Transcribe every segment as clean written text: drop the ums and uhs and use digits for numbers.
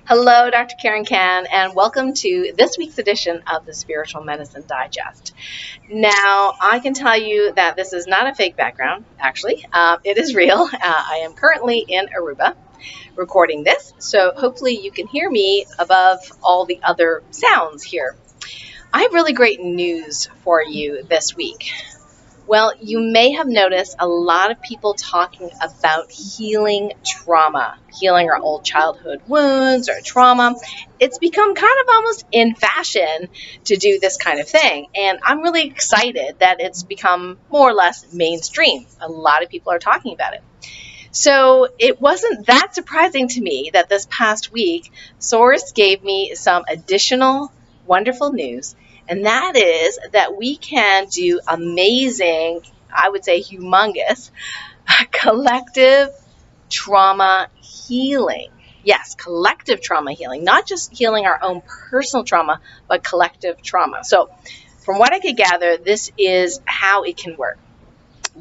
Hello, Dr. Karen Can, and welcome to this week's edition of the Spiritual Medicine Digest. Now, I can tell you that this is not a fake background, actually. It is real. I am currently in Aruba recording this, so hopefully you can hear me above all the other sounds here. I have really great news for you this week. Well, you may have noticed a lot of people talking about healing trauma, healing our old childhood wounds or trauma. It's become kind of almost in fashion to do this kind of thing. And I'm really excited that it's become more or less mainstream. A lot of people are talking about it. So it wasn't that surprising to me that this past week, Source gave me some additional wonderful news. And that is that we can do amazing, I would say humongous, collective trauma healing. Yes, collective trauma healing, not just healing our own personal trauma, but collective trauma. So from what I could gather, this is how it can work.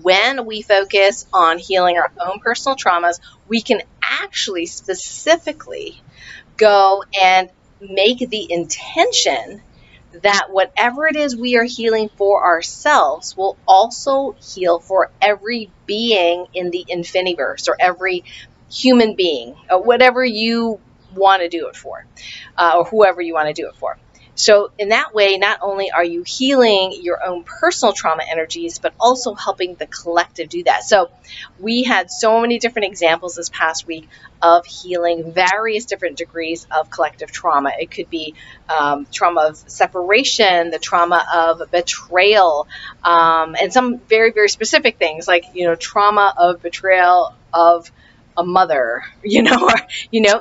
When we focus on healing our own personal traumas, we can actually specifically go and make the intention that whatever it is we are healing for ourselves will also heal for every being in the infiniverse, or every human being, or whatever you want to do it for, or whoever you want to do it for. So in that way, not only are you healing your own personal trauma energies, but also helping the collective do that. So we had so many different examples this past week of healing various different degrees of collective trauma. It could be trauma of separation, the trauma of betrayal, and some very, very specific things like, trauma of betrayal of a mother,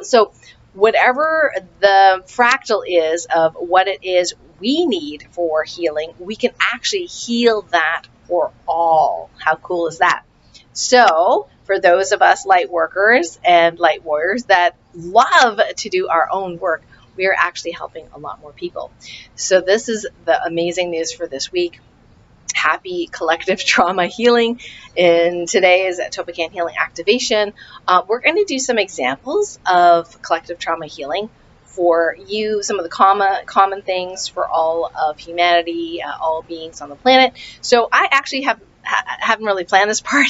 so whatever the fractal is of what it is we need for healing, we can actually heal that for all. How cool is that? So for those of us light workers and light warriors that love to do our own work, we are actually helping a lot more people. So this is the amazing news for this week. Happy collective trauma healing in today's TOLPAKAN Healing activation. We're going to do some examples of collective trauma healing for you, some of the common things for all of humanity, all beings on the planet. So I actually haven't really planned this part.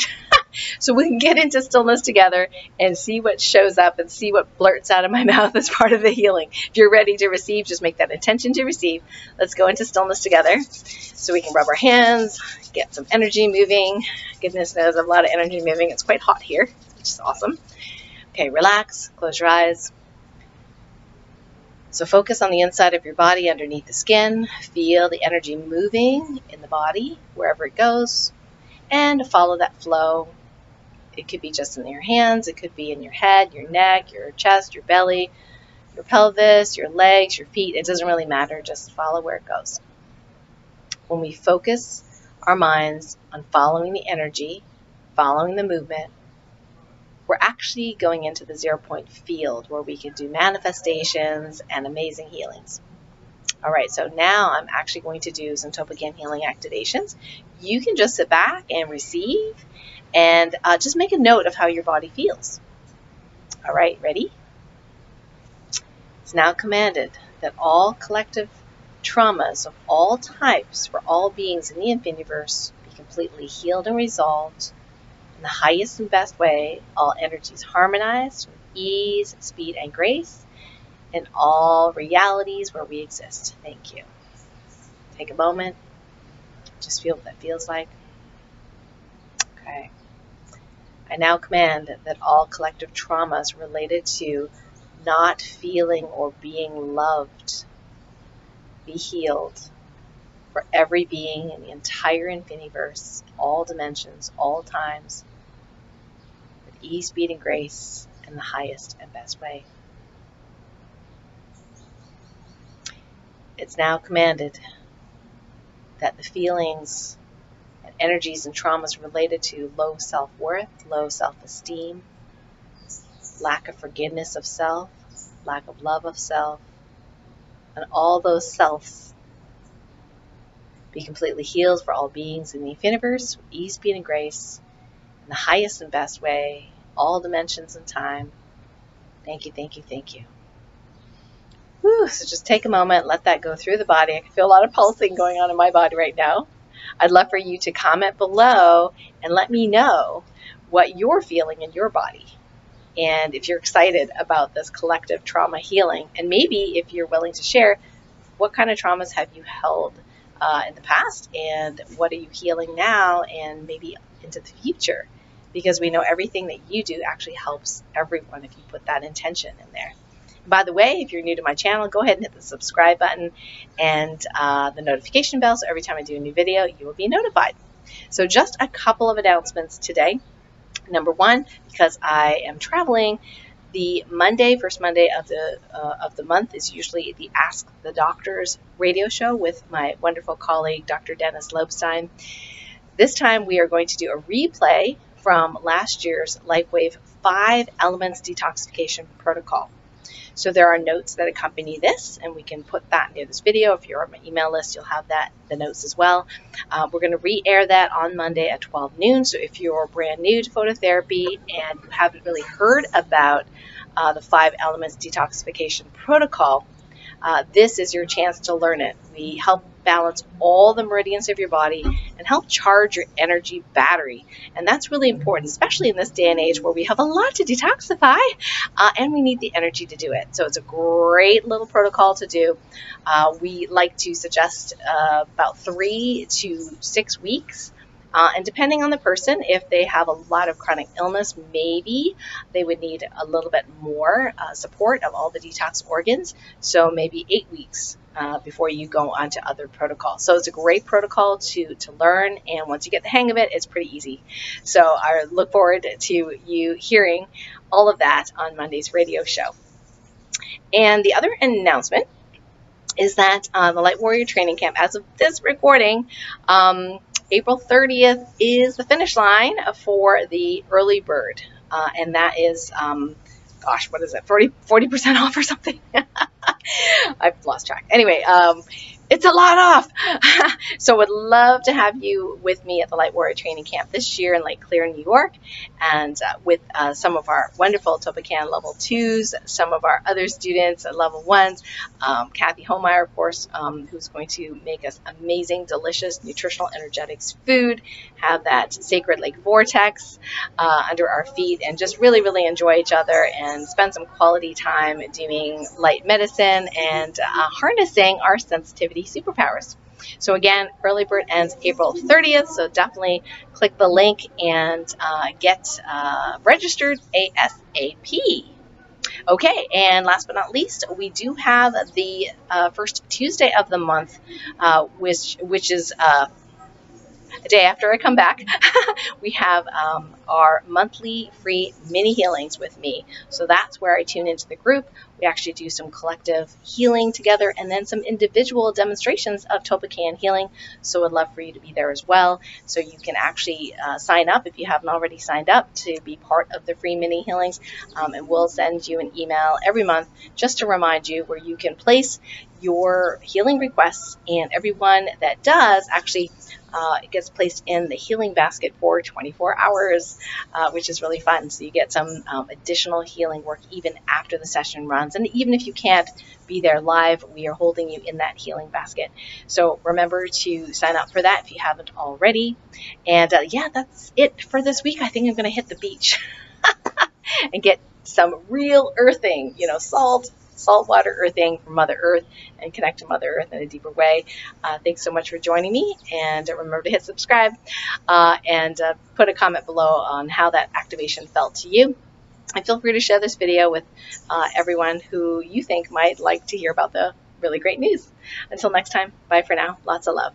So we can get into stillness together and see what shows up and see what blurts out of my mouth as part of the healing. If you're ready to receive, just make that intention to receive. Let's go into stillness together so we can rub our hands, get some energy moving. Goodness knows, I have a lot of energy moving. It's quite hot here, which is awesome. Okay, relax, close your eyes. So focus on the inside of your body, underneath the skin. Feel the energy moving in the body, wherever it goes, and follow that flow. It could be just in your hands, it could be in your head, your neck, your chest, your belly, your pelvis, your legs, your feet. It doesn't really matter, just follow where it goes. When we focus our minds on following the energy, following the movement, we're actually going into the 0 point field where we can do manifestations and amazing healings. All right, so now I'm actually going to do some TOLPAKAN healing activations. You can just sit back and receive and just make a note of how your body feels. All right, ready? It's now commanded that all collective traumas of all types for all beings in the infiniverse be completely healed and resolved in the highest and best way, all energies harmonized with ease, speed, and grace in all realities where we exist. Thank you. Take a moment. Just feel what that feels like. Okay. I now command that all collective traumas related to not feeling or being loved be healed for every being in the entire infiniverse, all dimensions, all times, with ease, speed, and grace in the highest and best way. It's now commanded that the feelings and energies and traumas related to low self-worth, low self-esteem, lack of forgiveness of self, lack of love of self, and all those selves be completely healed for all beings in the infiniverse with ease, speed, and grace in the highest and best way, all dimensions and time. Thank you, thank you, thank you. Whew, so just take a moment, let that go through the body. I can feel a lot of pulsing going on in my body right now. I'd love for you to comment below and let me know what you're feeling in your body. And if you're excited about this collective trauma healing, and maybe if you're willing to share, what kind of traumas have you held in the past, and what are you healing now, and maybe into the future? Because we know everything that you do actually helps everyone if you put that intention in there. By the way, if you're new to my channel, go ahead and hit the subscribe button and the notification bell, so every time I do a new video, you will be notified. So just a couple of announcements today. Number one, because I am traveling, the first Monday of the month is usually the Ask the Doctors radio show with my wonderful colleague, Dr. Dennis Lobstein. This time we are going to do a replay from last year's LifeWave 5 Elements Detoxification Protocol. So there are notes that accompany this, and we can put that near this video. If you're on my email list, you'll have the notes as well. We're going to re-air that on Monday at 12 noon. So if you're brand new to phototherapy and you haven't really heard about the 5 Elements Detoxification Protocol, this is your chance to learn it. We help balance all the meridians of your body and help charge your energy battery. And that's really important, especially in this day and age where we have a lot to detoxify and we need the energy to do it. So it's a great little protocol to do. We like to suggest about 3 to 6 weeks. And depending on the person, if they have a lot of chronic illness, maybe they would need a little bit more support of all the detox organs. So maybe 8 weeks before you go on to other protocols. So it's a great protocol to learn. And once you get the hang of it, it's pretty easy. So I look forward to you hearing all of that on Monday's radio show. And the other announcement is that the Light Warrior Training Camp, as of this recording, April 30th is the finish line for the early bird. And that is, gosh, what is it, 40% off or something? I've lost track. Anyway, it's a lot off. So would love to have you with me at the Light Warrior Training Camp this year in Lake Clear, New York, and with some of our wonderful TOLPAKAN level 2s, some of our other students at level 1s, Kathy Homeyer, of course, who's going to make us amazing, delicious, nutritional energetics food, have that sacred lake vortex under our feet, and just really, really enjoy each other and spend some quality time doing light medicine and harnessing our sensitivity superpowers. So again, early bird ends April 30th, so definitely click the link and get registered ASAP. Okay, and last but not least, we do have the first Tuesday of the month, which is the day after I come back. We have our monthly free mini healings with me. So that's where I tune into the group. We actually do some collective healing together and then some individual demonstrations of TOLPAKAN healing. So I'd love for you to be there as well. So you can actually sign up if you haven't already signed up to be part of the free mini healings. And we'll send you an email every month just to remind you where you can place your healing requests. And everyone that does actually it gets placed in the healing basket for 24 hours, which is really fun. So you get some additional healing work even after the session runs. And even if you can't be there live, we are holding you in that healing basket. So remember to sign up for that if you haven't already. And yeah, that's it for this week. I think I'm going to hit the beach and get some real earthing, saltwater earthing from Mother Earth and connect to Mother Earth in a deeper way. Thanks so much for joining me, and remember to hit subscribe and put a comment below on how that activation felt to you. And feel free to share this video with everyone who you think might like to hear about the really great news. Until next time, bye for now. Lots of love.